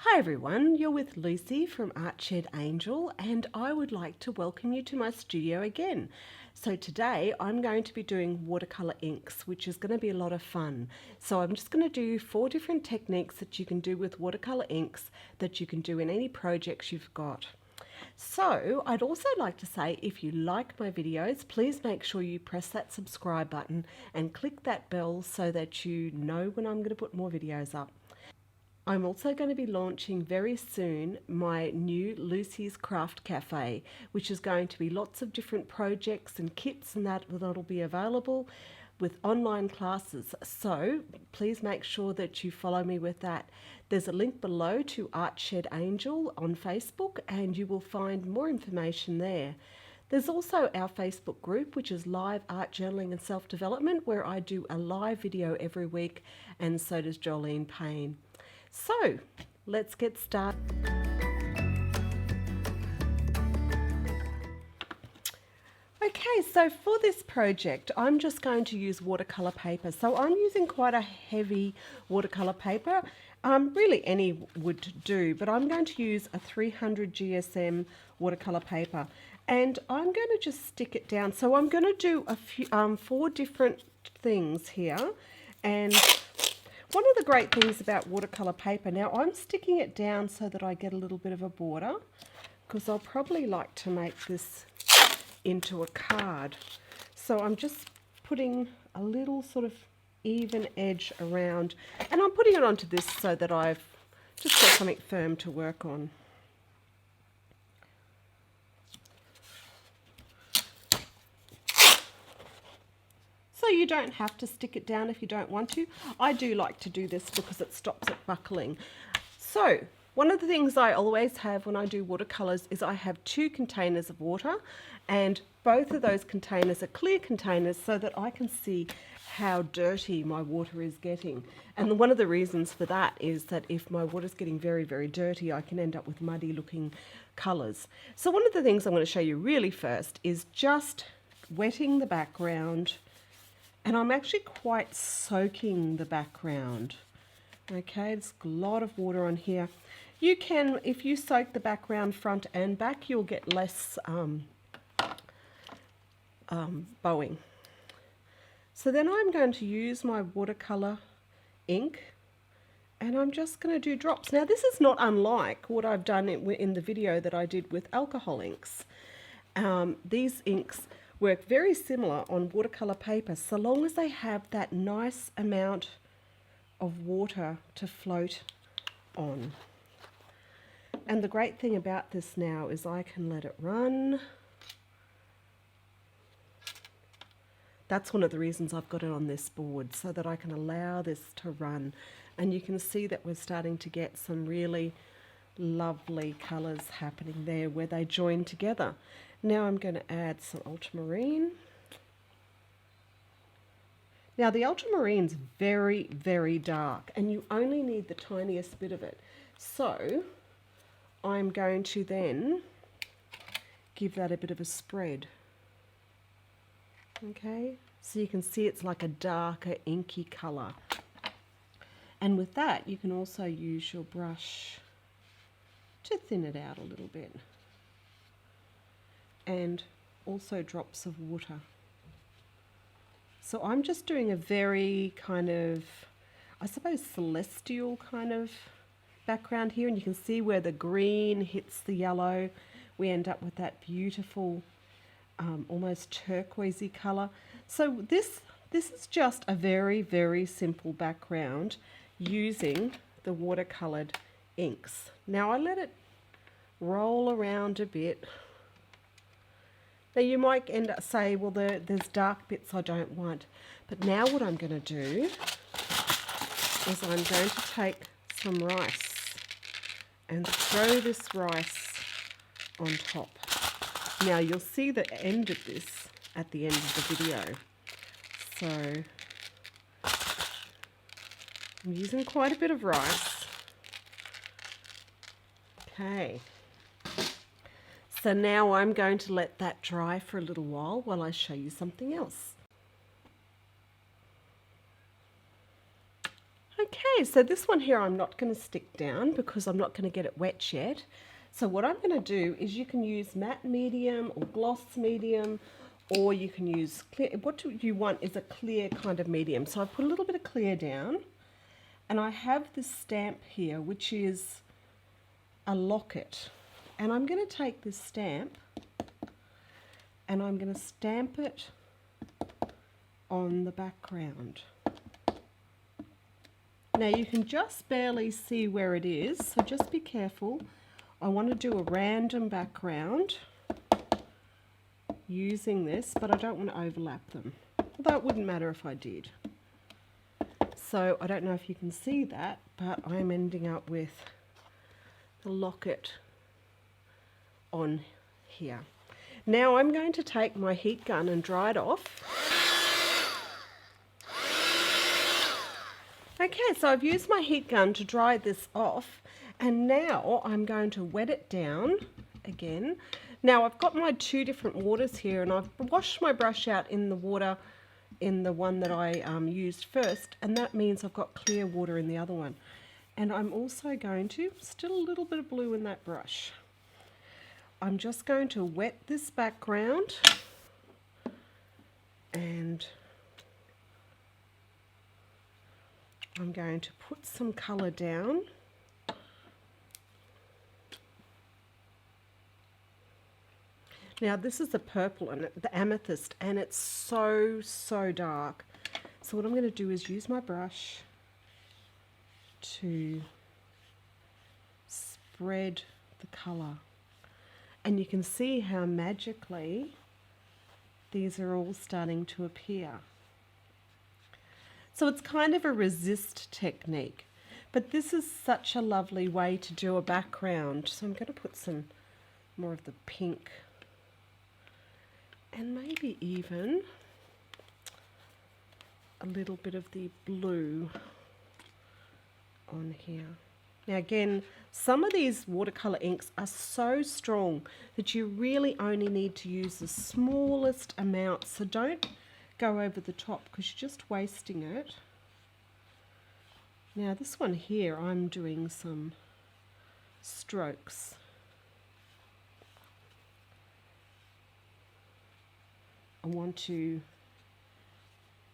Hi everyone, you're with Lucy from Artshed Angel and I would like to welcome you to my studio again. So today I'm going to be doing watercolour inks, which is going to be a lot of fun. So I'm just going to do 4 different techniques that you can do with watercolour inks that you can do in any projects you've got. So I'd also like to say, if you like my videos, please make sure you press that subscribe button and click that bell so that you know when I'm going to put more videos up. I'm also going to be launching very soon my new Lucy's Craft Cafe, which is going to be lots of different projects and kits and that'll be available with online classes. So please make sure that you follow me with that. There's a link below to Artshed Angel on Facebook and you will find more information there. There's also our Facebook group, which is Live Art Journaling and Self-Development, where I do a live video every week, and so does Jolene Payne. So let's get started. Okay, so for this project, I'm just going to use watercolour paper. So I'm using quite a heavy watercolour paper. Really any would do, but I'm going to use a 300 GSM watercolour paper. And I'm going to just stick it down. So I'm going to do a few, 4 different things here. And one of the great things about watercolour paper, now I'm sticking it down so that I get a little bit of a border, because I'll probably like to make this into a card. So I'm just putting a little sort of even edge around, and I'm putting it onto this so that I've just got something firm to work on. So you don't have to stick it down if you don't want to. I do like to do this because it stops it buckling. So one of the things I always have when I do watercolours is I have 2 containers of water, and both of those containers are clear containers so that I can see how dirty my water is getting. And one of the reasons for that is that if my water is getting very, very dirty, I can end up with muddy looking colours. So one of the things I'm going to show you really first is just wetting the background. And I'm actually quite soaking the background. Okay, there's a lot of water on here. You can, if you soak the background front and back, you'll get less bowing. So then I'm going to use my watercolour ink and I'm just going to do drops. Now this is not unlike what I've done in the video that I did with alcohol inks. These inks work very similar on watercolour paper, so long as they have that nice amount of water to float on. And the great thing about this now is I can let it run. That's one of the reasons I've got it on this board, so that I can allow this to run. And you can see that we're starting to get some really lovely colours happening there where they join together. Now I'm going to add some ultramarine. Now the ultramarine's very, very dark and you only need the tiniest bit of it. So I'm going to then give that a bit of a spread. Okay, so you can see it's like a darker inky colour. And with that you can also use your brush to thin it out a little bit. And also drops of water. So I'm just doing a very kind of, I suppose, celestial kind of background here, and you can see where the green hits the yellow. We end up with that beautiful, almost turquoisey colour. So this is just a very, very simple background using the watercoloured inks. Now I let it roll around a bit. Now you might end up say, well, there's dark bits I don't want. But now what I'm going to do is I'm going to take some rice and throw this rice on top. Now you'll see the end of this at the end of the video. So I'm using quite a bit of rice. Okay. So now I'm going to let that dry for a little while I show you something else. Okay, so this one here I'm not going to stick down because I'm not going to get it wet yet. So what I'm going to do is you can use matte medium or gloss medium, or you can use clear. What you want is a clear kind of medium. So I've put a little bit of clear down, and I have this stamp here, which is a locket. And I'm going to take this stamp and I'm going to stamp it on the background. Now you can just barely see where it is, so just be careful. I want to do a random background using this, but I don't want to overlap them. Although it wouldn't matter if I did. So I don't know if you can see that, but I'm ending up with the locket on here. Now I'm going to take my heat gun and dry it off. Okay, so I've used my heat gun to dry this off, and now I'm going to wet it down again. Now I've got my two different waters here, and I've washed my brush out in the water in the one that I used first, and that means I've got clear water in the other one. And I'm also going to, still a little bit of blue in that brush. I'm just going to wet this background and I'm going to put some colour down. Now this is the purple and the amethyst, and it's so dark. So what I'm going to do is use my brush to spread the colour. And you can see how magically these are all starting to appear. So it's kind of a resist technique, but this is such a lovely way to do a background. So I'm going to put some more of the pink and maybe even a little bit of the blue on here. Now again, some of these watercolour inks are so strong that you really only need to use the smallest amount, so don't go over the top because you're just wasting it. Now this one here, I'm doing some strokes. I want to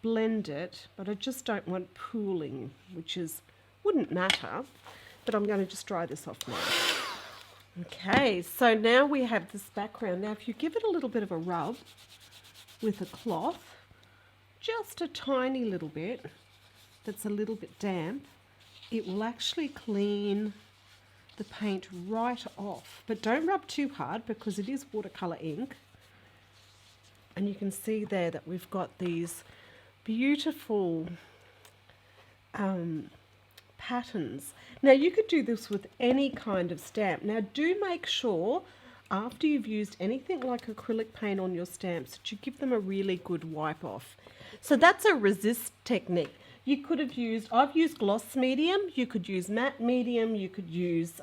blend it, but I just don't want pooling, which wouldn't matter, but I'm going to just dry this off now. Okay, so now we have this background. Now if you give it a little bit of a rub with a cloth, just a tiny little bit that's a little bit damp, it will actually clean the paint right off. But don't rub too hard because it is watercolour ink. And you can see there that we've got these beautiful patterns. Now you could do this with any kind of stamp. Now do make sure after you've used anything like acrylic paint on your stamps that you give them a really good wipe off. So that's a resist technique. You could have used, I've used gloss medium, you could use matte medium, you could use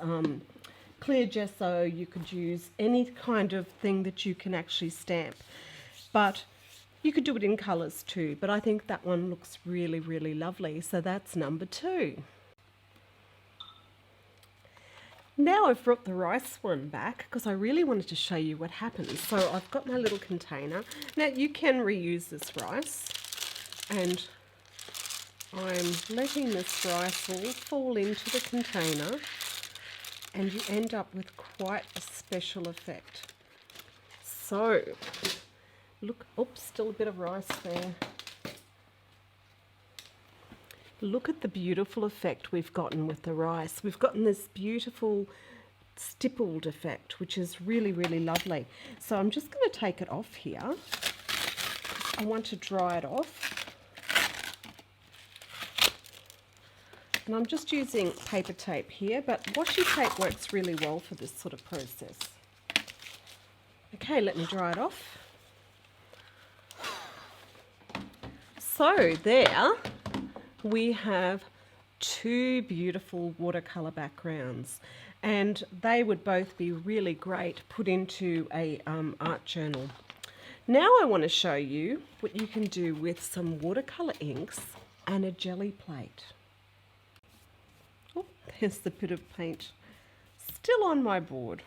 clear gesso, you could use any kind of thing that you can actually stamp. But you could do it in colours too, but I think that one looks really, really lovely. So that's number 2. Now I've brought the rice one back because I really wanted to show you what happens. So I've got my little container. Now you can reuse this rice, and I'm letting this rice all fall into the container, and you end up with quite a special effect. So look, oops, still a bit of rice there. Look at the beautiful effect we've gotten with the rice. We've gotten this beautiful stippled effect, which is really, really lovely. So I'm just going to take it off here. I want to dry it off. And I'm just using paper tape here, but washi tape works really well for this sort of process. Okay, let me dry it off. So there we have 2 beautiful watercolour backgrounds, and they would both be really great put into a art journal. Now I want to show you what you can do with some watercolour inks and a jelly plate. there's the bit of paint still on my board.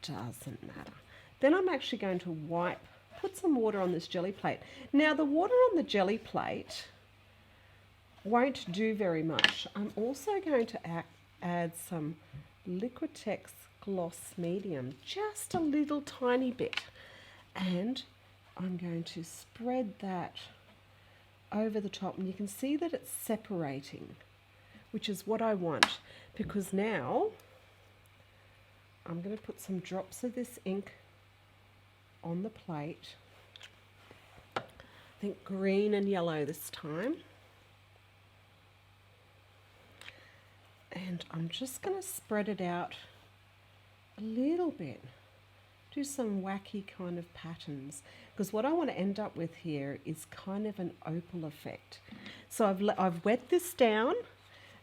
Doesn't matter. Then I'm actually going to put some water on this jelly plate. Now the water on the jelly plate won't do very much. I'm also going to add some Liquitex Gloss Medium, just a little tiny bit. And I'm going to spread that over the top, and you can see that it's separating, which is what I want, because now I'm going to put some drops of this ink on the plate. I think green and yellow this time. And I'm just going to spread it out a little bit. Do some wacky kind of patterns, because what I want to end up with here is kind of an opal effect. So I've wet this down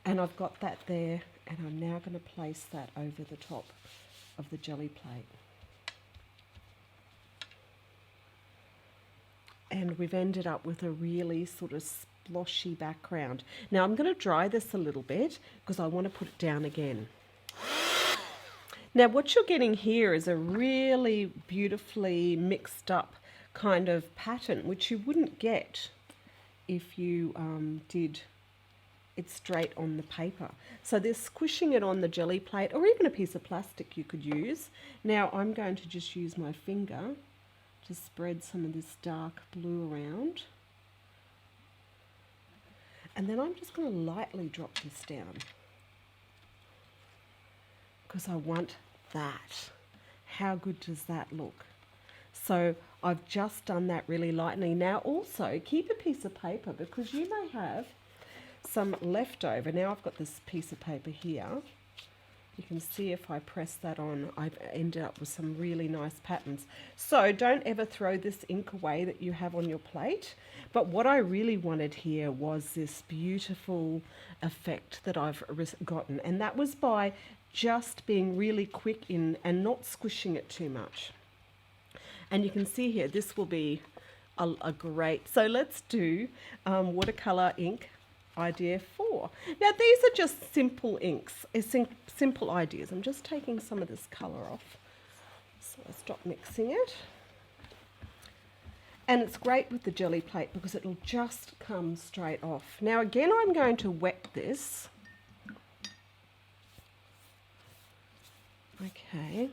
and I've got that there, and I'm now going to place that over the top of the jelly plate. And we've ended up with a really sort of sploshy background. Now I'm going to dry this a little bit because I want to put it down again. Now what you're getting here is a really beautifully mixed up kind of pattern, which you wouldn't get if you did it straight on the paper. So they're squishing it on the jelly plate, or even a piece of plastic you could use. Now I'm going to just use my finger to spread some of this dark blue around. And then I'm just going to lightly drop this down, because I want that. How good does that look? So I've just done that really lightly. Now also keep a piece of paper, because you may have some leftover. Now I've got this piece of paper here. You can see if I press that on, I've ended up with some really nice patterns. So don't ever throw this ink away that you have on your plate. But what I really wanted here was this beautiful effect that I've gotten. And that was by just being really quick in and not squishing it too much. And you can see here, this will be a great, so let's do watercolor ink idea 4. Now these are just simple inks, simple ideas. I'm just taking some of this colour off, so I stop mixing it. And it's great with the jelly plate because it'll just come straight off. Now again, I'm going to wet this. Okay.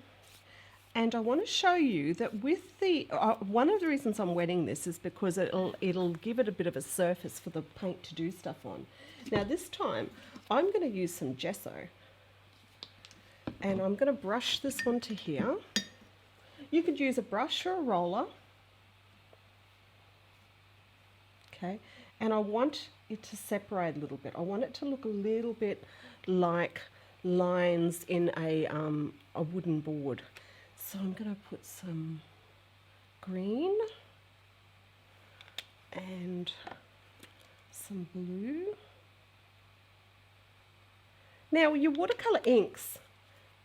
And I want to show you that with the, one of the reasons I'm wetting this is because it'll give it a bit of a surface for the paint to do stuff on. Now this time, I'm going to use some gesso. And I'm going to brush this one to here. You could use a brush or a roller. Okay, and I want it to separate a little bit. I want it to look a little bit like lines in a wooden board. So I'm going to put some green and some blue. Now your watercolor inks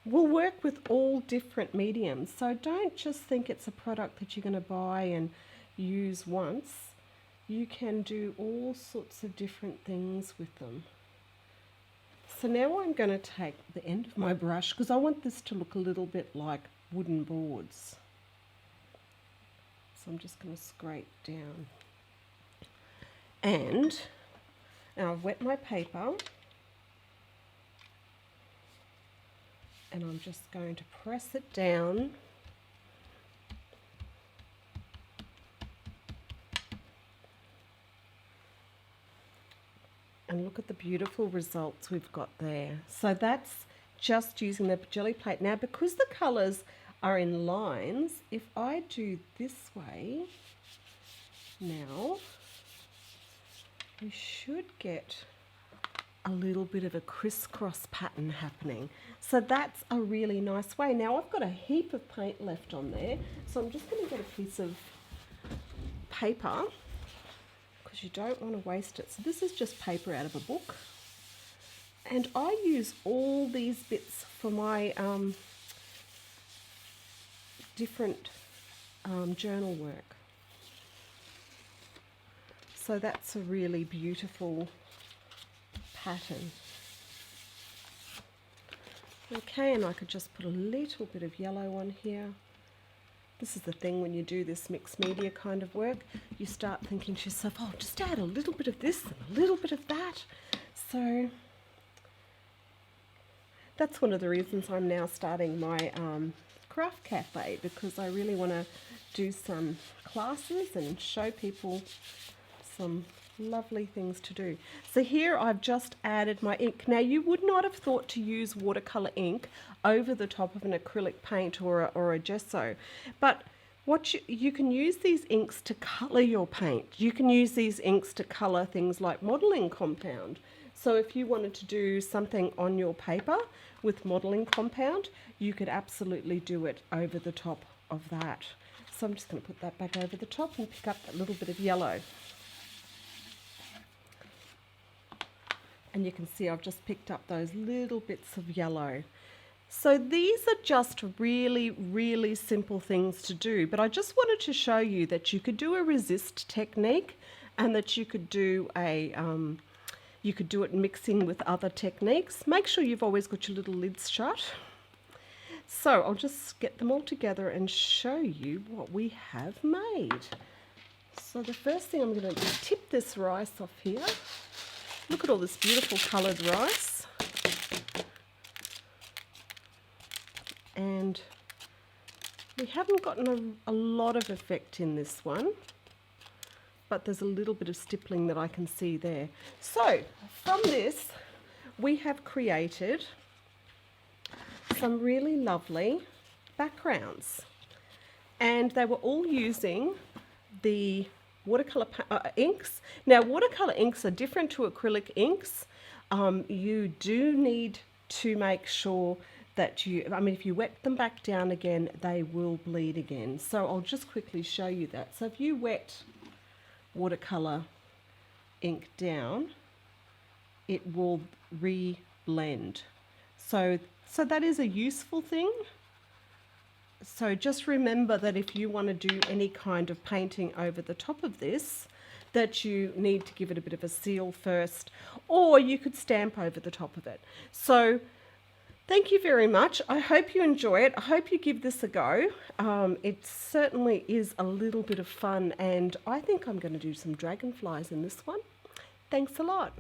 will work with all different mediums, so don't just think it's a product that you're going to buy and use once. You can do all sorts of different things with them. So now I'm going to take the end of my brush, because I want this to look a little bit like wooden boards. So I'm just going to scrape down. And now I've wet my paper. And I'm just going to press it down. And look at the beautiful results we've got there. So that's just using the jelly plate. Now, because the colours are in lines, if I do this way, now we should get a little bit of a crisscross pattern happening. So that's a really nice way. Now I've got a heap of paint left on there, so I'm just going to get a piece of paper, because you don't want to waste it. So this is just paper out of a book. And I use all these bits for my different journal work. So that's a really beautiful pattern. Okay, and I could just put a little bit of yellow on here. This is the thing when you do this mixed media kind of work, you start thinking to yourself, oh, just add a little bit of this and a little bit of that. So that's one of the reasons I'm now starting my craft cafe, because I really want to do some classes and show people some lovely things to do. So here I've just added my ink. Now you would not have thought to use watercolor ink over the top of an acrylic paint or a gesso, but what you can use these inks to color your paint. You can use these inks to color things like modeling compound. So if you wanted to do something on your paper with modeling compound, you could absolutely do it over the top of that. So I'm just going to put that back over the top and pick up that little bit of yellow. And you can see I've just picked up those little bits of yellow. So these are just really, really simple things to do, but I just wanted to show you that you could do a resist technique and that you could do it mixing with other techniques. Make sure you've always got your little lids shut. So I'll just get them all together and show you what we have made. So the first thing I'm going to do is tip this rice off here. Look at all this beautiful coloured rice. And we haven't gotten a lot of effect in this one, but there's a little bit of stippling that I can see there. So from this, we have created some really lovely backgrounds. And they were all using the watercolor inks. Now, watercolor inks are different to acrylic inks. You do need to make sure that if you wet them back down again, they will bleed again. So I'll just quickly show you that. So if you wet watercolor ink down, it will re-blend. So that is a useful thing. So just remember that if you want to do any kind of painting over the top of this, that you need to give it a bit of a seal first, or you could stamp over the top of it. So thank you very much. I hope you enjoy it. I hope you give this a go. It certainly is a little bit of fun, and I think I'm going to do some dragonflies in this one. Thanks a lot.